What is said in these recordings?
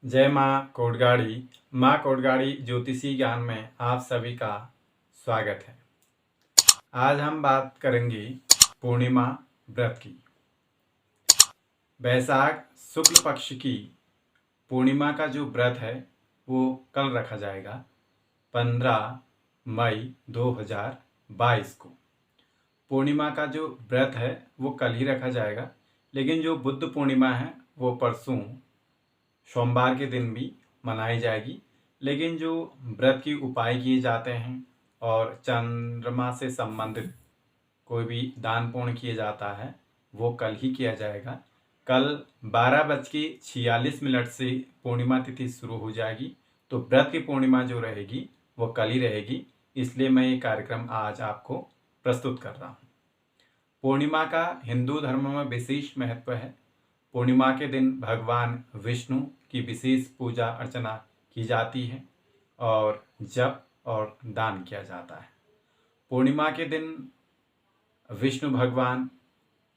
जय माँ कोटगाड़ी। माँ कोटगाड़ी ज्योतिषी ज्ञान में आप सभी का स्वागत है। आज हम बात करेंगे पूर्णिमा व्रत की। वैशाख शुक्ल पक्ष की पूर्णिमा का जो व्रत है वो कल रखा जाएगा 15 मई 2022 को। पूर्णिमा का जो व्रत है वो कल ही रखा जाएगा, लेकिन जो बुद्ध पूर्णिमा है वो परसों सोमवार के दिन भी मनाई जाएगी। लेकिन जो व्रत की उपाय किए जाते हैं और चंद्रमा से संबंधित कोई भी दान पुण्य किया जाता है वो कल ही किया जाएगा। कल 12:46 से पूर्णिमा तिथि शुरू हो जाएगी, तो व्रत की पूर्णिमा जो रहेगी वो कल ही रहेगी। इसलिए मैं ये कार्यक्रम आज आपको प्रस्तुत कर रहा हूँ। पूर्णिमा का हिंदू धर्म में विशेष महत्व है। पूर्णिमा के दिन भगवान विष्णु की विशेष पूजा अर्चना की जाती है और जप और दान किया जाता है। पूर्णिमा के दिन विष्णु भगवान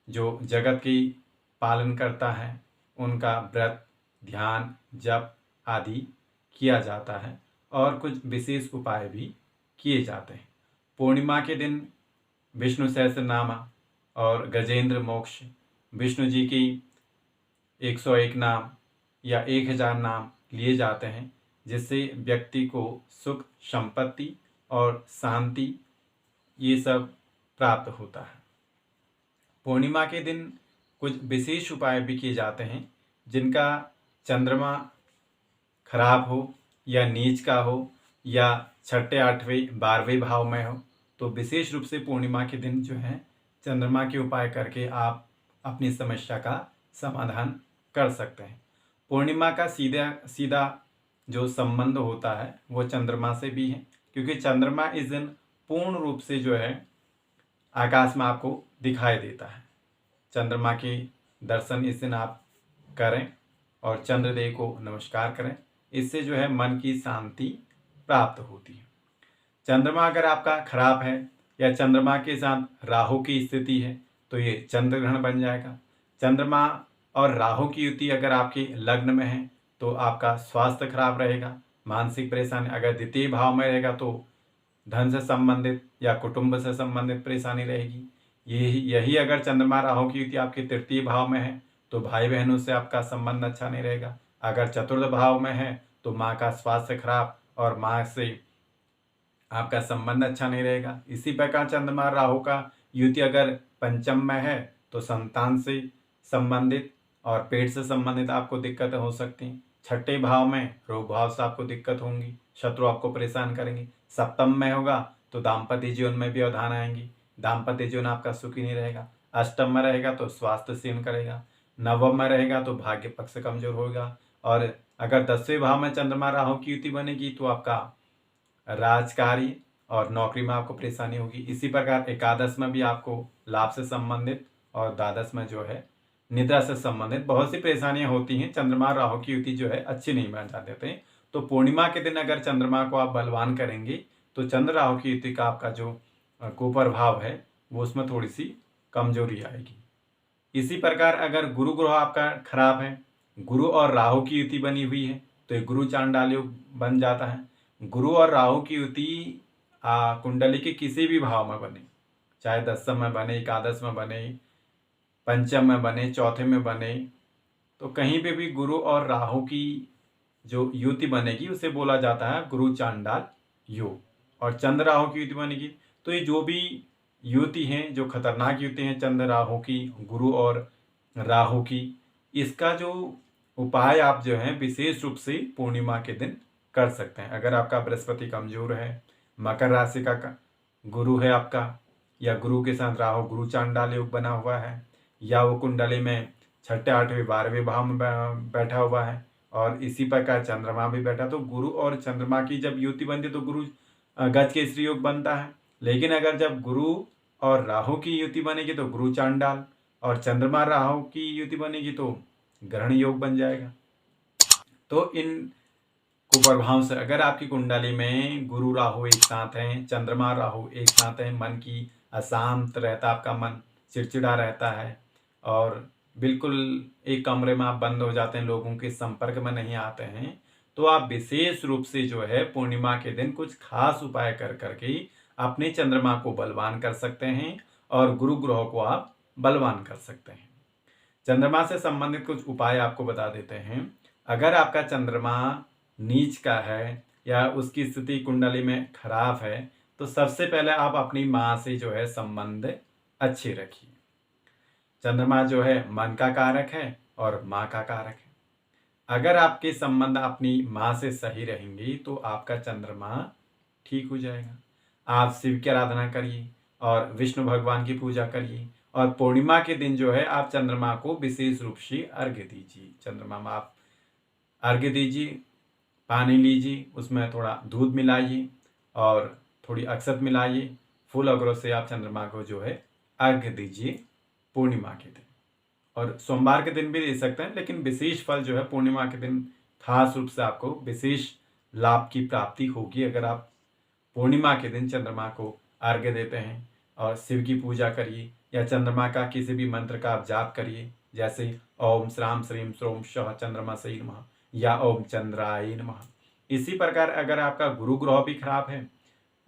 जो जगत की पालन करता है उनका व्रत, ध्यान, जप आदि किया जाता है और कुछ विशेष उपाय भी किए जाते हैं। पूर्णिमा के दिन विष्णु सहस्रनाम और गजेंद्र मोक्ष, विष्णु जी की 101 नाम या 1000 नाम लिए जाते हैं, जिससे व्यक्ति को सुख, संपत्ति और शांति ये सब प्राप्त होता है। पूर्णिमा के दिन कुछ विशेष उपाय भी किए जाते हैं। जिनका चंद्रमा खराब हो या नीच का हो या छठे, आठवें, 12वें भाव में हो, तो विशेष रूप से पूर्णिमा के दिन जो है चंद्रमा के उपाय करके आप अपनी समस्या का समाधान कर सकते हैं। पूर्णिमा का सीधा सीधा जो संबंध होता है वो चंद्रमा से भी है, क्योंकि चंद्रमा इस दिन पूर्ण रूप से जो है आकाश में आपको दिखाई देता है। चंद्रमा के दर्शन इस दिन आप करें और चंद्रदेव को नमस्कार करें। इससे जो है मन की शांति प्राप्त होती है। चंद्रमा अगर आपका खराब है या चंद्रमा के साथ राहु की स्थिति है तो ये चंद्र ग्रहण बन जाएगा। चंद्रमा और राहु की युति अगर आपके लग्न में है तो आपका स्वास्थ्य खराब रहेगा, मानसिक परेशानी। अगर द्वितीय भाव में रहेगा तो धन से संबंधित या कुटुंब से संबंधित परेशानी रहेगी। यही अगर चंद्रमा राहु की युति आपके तृतीय भाव में है तो भाई बहनों से आपका संबंध अच्छा नहीं रहेगा। अगर चतुर्थ भाव में है तो माँ का स्वास्थ्य खराब और माँ से आपका संबंध अच्छा नहीं रहेगा। इसी प्रकार चंद्रमा राहु का युति अगर पंचम में है तो संतान से संबंधित और पेट से संबंधित आपको दिक्कतें हो सकती हैं। छठे भाव में रोग भाव से आपको दिक्कत होंगी, शत्रु आपको परेशान करेंगे। सप्तम में होगा तो दाम्पत्य जीवन में भी अवधान आएंगी, दाम्पत्य जीवन आपका सुखी नहीं रहेगा। अष्टम में रहेगा तो स्वास्थ्य क्षीण करेगा। नवम में रहेगा तो भाग्य पक्ष कमजोर होगा। और अगर 10वें भाव में चंद्रमा राहु की युति बनेगी तो आपका राजकार्य और नौकरी में आपको परेशानी होगी। इसी प्रकार एकादश में भी आपको लाभ से संबंधित और द्वादश में जो है निद्रा से संबंधित बहुत सी परेशानियां होती हैं। चंद्रमा राहु की युति जो है अच्छी नहीं बन जाते हैं। तो पूर्णिमा के दिन अगर चंद्रमा को आप बलवान करेंगे तो चंद्र राहु की युति का आपका जो कुप्रभाव है वो उसमें थोड़ी सी कमजोरी आएगी। इसी प्रकार अगर गुरु ग्रह आपका खराब है, गुरु और राहु की युति बनी हुई है तो ये गुरु चांडाल योग बन जाता है। गुरु और राहु की युति कुंडली के किसी भी भाव में बने, चाहे दसम में बने, एकादश में बने, पंचम में बने, चौथे में बने, तो कहीं पे भी गुरु और राहु की जो युति बनेगी उसे बोला जाता है गुरु चांडाल योग। और चंद्र राहु की युति बनेगी तो ये जो भी युति हैं, जो खतरनाक युति हैं चंद्र राहु की, गुरु और राहु की, इसका जो उपाय आप जो है विशेष रूप से पूर्णिमा के दिन कर सकते हैं। अगर आपका बृहस्पति कमजोर है, मकर राशि का गुरु है आपका, या गुरु के साथ राहु गुरु चांडाल योग बना हुआ है, या वो कुंडली में छठे, आठवें, 12वें भाव में बैठा हुआ है और इसी प्रकार चंद्रमा भी बैठा, तो गुरु और चंद्रमा की जब युति बनती है तो गुरु गज केसरी योग बनता है। लेकिन अगर जब गुरु और राहु की युति बनेगी तो गुरु चांडाल, और चंद्रमा राहु की युति बनेगी तो ग्रहण योग बन जाएगा। तो इन कुप्रभाव से अगर आपकी कुंडली में गुरु राहु एक साथ हैं, चंद्रमा राहु एक साथ हैं, मन की अशांत रहता, आपका मन चिड़चिड़ा रहता है और बिल्कुल एक कमरे में आप बंद हो जाते हैं, लोगों के संपर्क में नहीं आते हैं, तो आप विशेष रूप से जो है पूर्णिमा के दिन कुछ खास उपाय कर करके अपने चंद्रमा को बलवान कर सकते हैं और गुरु ग्रह को आप बलवान कर सकते हैं। चंद्रमा से संबंधित कुछ उपाय आपको बता देते हैं। अगर आपका चंद्रमा नीच का है या उसकी स्थिति कुंडली में खराब है, तो सबसे पहले आप अपनी माँ से जो है संबंध अच्छे रखिए। चंद्रमा जो है मन का कारक है और माँ का कारक है। अगर आपके संबंध अपनी माँ से सही रहेंगी तो आपका चंद्रमा ठीक हो जाएगा। आप शिव की आराधना करिए और विष्णु भगवान की पूजा करिए और पूर्णिमा के दिन जो है आप चंद्रमा को विशेष रूप से अर्घ्य दीजिए। चंद्रमा में आप अर्घ्य दीजिए, पानी लीजिए, उसमें थोड़ा दूध मिलाइए और थोड़ी अक्षत मिलाइए, फूल अगरों से आप चंद्रमा को जो है अर्घ्य दीजिए पूर्णिमा के दिन। और सोमवार के दिन भी दे सकते हैं, लेकिन विशेष फल जो है पूर्णिमा के दिन खास रूप से आपको विशेष लाभ की प्राप्ति होगी अगर आप पूर्णिमा के दिन चंद्रमा को अर्घ्य देते हैं। और शिव की पूजा करिए या चंद्रमा का किसी भी मंत्र का आप जाप करिए, जैसे ओम श्राम श्रीम श्रोम शः चंद्रमा से नमः या ओम चंद्राय नमः। इसी प्रकार अगर आपका गुरु ग्रह भी खराब है,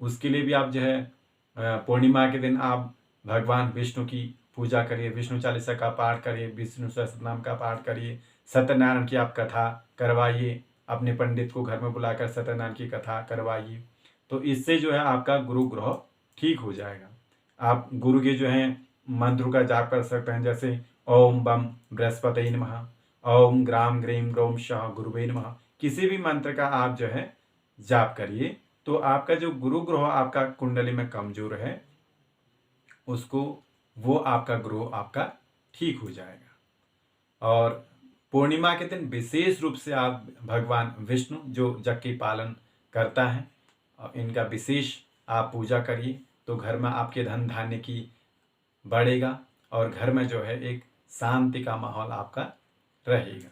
उसके लिए भी आप जो है पूर्णिमा के दिन आप भगवान विष्णु की पूजा करिए, विष्णु चालीसा का पाठ करिए, विष्णु सहस्त्रनाम का पाठ करिए, सत्यनारायण की आप कथा करवाइए, अपने पंडित को घर में बुलाकर सत्यनारायण की कथा करवाइए। तो इससे जो है आपका गुरु ग्रह ठीक हो जाएगा। आप गुरु के जो है मंत्र का जाप कर सकते हैं, जैसे ओम बम बृहस्पति नमः, ओम ग्राम ग्रीम ग्रोम शाह गुरुवे नमः। किसी भी मंत्र का आप जो है जाप करिए, तो आपका जो गुरु ग्रह आपका कुंडली में कमजोर है, उसको वो आपका ग्रह आपका ठीक हो जाएगा। और पूर्णिमा के दिन विशेष रूप से आप भगवान विष्णु जो जग की पालन करता है, और इनका विशेष आप पूजा करिए, तो घर में आपके धन धान्य की बढ़ेगा और घर में जो है एक शांति का माहौल आपका रहेगा।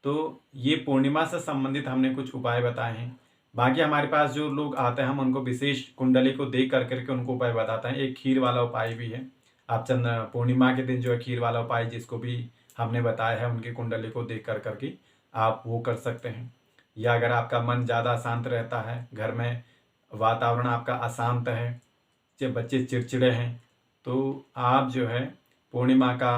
तो ये पूर्णिमा से संबंधित हमने कुछ उपाय बताए हैं। बाकी हमारे पास जो लोग आते हैं, हम उनको विशेष कुंडली को देख करके उनको उपाय बताते हैं। एक खीर वाला उपाय भी है। आप पूर्णिमा के दिन जो है खीर वाला उपाय जिसको भी हमने बताया है, उनकी कुंडली को देख करके आप वो कर सकते हैं। या अगर आपका मन ज़्यादा अशांत रहता है, घर में वातावरण आपका अशांत है, बच्चे चिड़चिड़े हैं, तो आप जो है पूर्णिमा का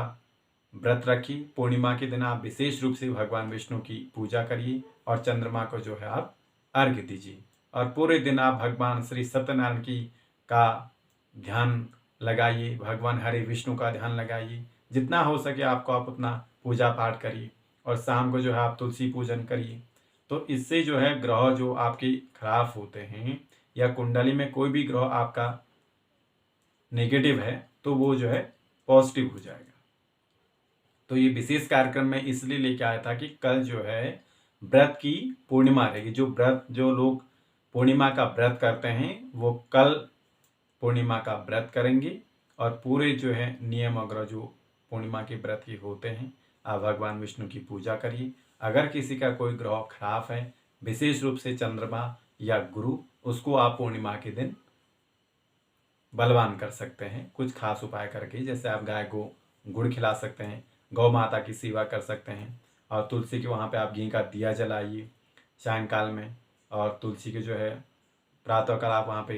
व्रत रखिए। पूर्णिमा के दिन आप विशेष रूप से भगवान विष्णु की पूजा करिए और चंद्रमा को जो है आप अर्घ्य दीजिए। और पूरे दिन आप भगवान श्री सत्यनारायण की का ध्यान लगाइए, भगवान हरि विष्णु का ध्यान लगाइए। जितना हो सके आपको आप उतना पूजा पाठ करिए और शाम को जो है आप तुलसी पूजन करिए। तो इससे जो है ग्रह जो आपके खराब होते हैं या कुंडली में कोई भी ग्रह आपका नेगेटिव है, तो वो जो है पॉजिटिव हो जाएगा। तो ये विशेष कार्यक्रम में इसलिए लेके आया था कि कल जो है व्रत की पूर्णिमा रहेगी। जो लोग पूर्णिमा का व्रत करते हैं वो कल पूर्णिमा का व्रत करेंगे और पूरे जो है नियम वगैरह जो पूर्णिमा के व्रत के होते हैं, आप भगवान विष्णु की पूजा करिए। अगर किसी का कोई ग्रह खराब है, विशेष रूप से चंद्रमा या गुरु, उसको आप पूर्णिमा के दिन बलवान कर सकते हैं कुछ खास उपाय करके। जैसे आप गाय को गुड़ खिला सकते हैं, गौ माता की सेवा कर सकते हैं और तुलसी के वहाँ पे आप घी का दिया जलाइए सायंकाल में। और तुलसी के जो है प्रातःकाल आप वहाँ पे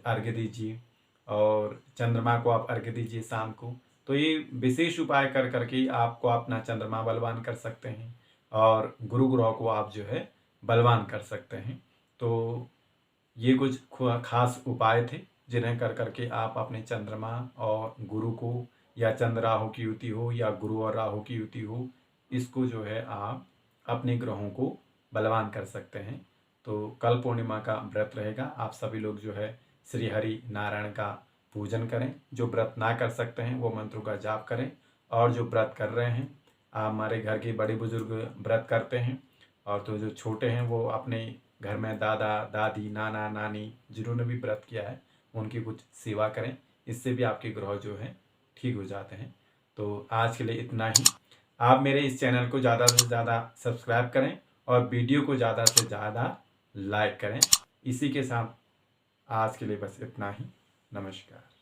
अर्घ्य दीजिए और चंद्रमा को आप अर्घ्य दीजिए शाम को। तो ये विशेष उपाय कर करके आपको अपना चंद्रमा बलवान कर सकते हैं और गुरु ग्रह को आप जो है बलवान कर सकते हैं। तो ये कुछ खास उपाय थे जिन्हें कर करके आप अपने चंद्रमा और गुरु को, या चंद्र राहु की युति हो या गुरु और राहु की युति हो, इसको जो है आप अपने ग्रहों को बलवान कर सकते हैं। तो कल पूर्णिमा का व्रत रहेगा। आप सभी लोग जो है श्री हरि नारायण का पूजन करें। जो व्रत ना कर सकते हैं वो मंत्रों का जाप करें। और जो व्रत कर रहे हैं, हमारे घर के बड़े बुजुर्ग व्रत करते हैं, और तो जो छोटे हैं वो अपने घर में दादा दादी नाना नानी जिन्होंने भी व्रत किया है उनकी कुछ सेवा करें। इससे भी आपके ग्रह जो है ठीक हो जाते हैं। तो आज के लिए इतना ही। आप मेरे इस चैनल को ज़्यादा से ज़्यादा सब्सक्राइब करें और वीडियो को ज़्यादा से ज़्यादा लाइक करें। इसी के साथ आज के लिए बस इतना ही। नमस्कार।